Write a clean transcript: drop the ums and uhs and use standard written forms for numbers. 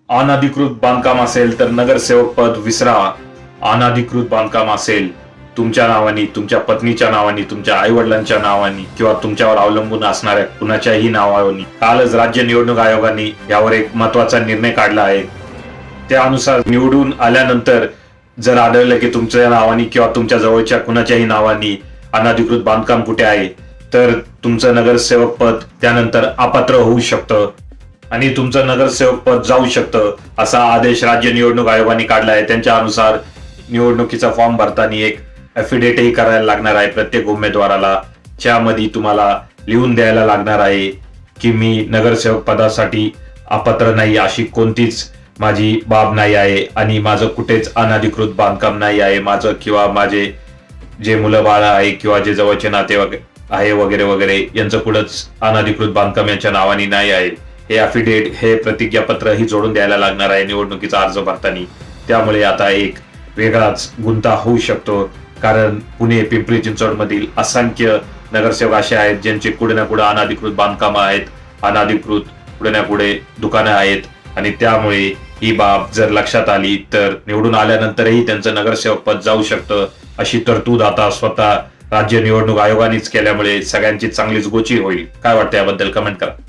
अनधिकृत बांधकाम असेल तर नगरसेवक पद विसरा. अनधिकृत बांधकाम असेल तुमच्या नावानी, तुमच्या पत्नीच्या नावानी, तुमच्या आई वडिलांच्या नावानी किंवा तुमच्यावर अवलंबून असणाऱ्या कुणाच्याही नावानी कालच राज्य निवडणूक आयोगाने यावर एक महत्वाचा निर्णय काढला आहे. त्यानुसार निवडून आल्यानंतर जर आढळलं की तुमच्या नावानी किंवा तुमच्या जवळच्या कुणाच्याही नावानी अनधिकृत बांधकाम कुठे आहे तर तुमचं नगरसेवक पद त्यानंतर अपात्र होऊ शकतं आणि तुमचं नगरसेवक पद जाऊ शकतं, असा आदेश राज्य निवडणूक आयोगाने काढला आहे. त्यांच्या अनुसार निवडणुकीचा फॉर्म भरताना एक ॲफिडेविटही करायला लागणार आहे प्रत्येक उमेदवाराला, ज्यामध्ये तुम्हाला लिहून द्यायला लागणार आहे की मी नगरसेवक पदासाठी अपात्र नाही, अशी कोणतीच माझी बाब नाही आहे आणि माझं कुठेच अनधिकृत बांधकाम नाही आहे. माझं किंवा माझे जे मुलं बाळ आहे किंवा जे जवळचे नाते आहे वगैरे वगैरे यांचं कुठंच अनधिकृत बांधकाम यांच्या नावाने नाही आहे. हे ॲफिडेविट, हे प्रतिज्ञापत्र ही जोडून द्यायला लागणार आहे निवडणुकीचा अर्ज भरताना. त्यामुळे आता एक वेगळाच गुंता होऊ शकतो, कारण पुणे पिंपरी चिंचवड मधील असंख्य नगरसेवक असे आहेत ज्यांचे कुठे ना कुठे अनधिकृत बांधकाम आहेत, अनधिकृत पुढे ना पुढे दुकानं आहेत आणि त्यामुळे ही बाब जर लक्षात आली तर निवडून आल्यानंतरही त्यांचं नगरसेवक पद जाऊ शकतं. अशी तरतूद आता स्वतः राज्य निवडणूक आयोगानेच केल्यामुळे सगळ्यांची चांगलीच गोची होईल. काय वाटतं याबद्दल कमेंट करा.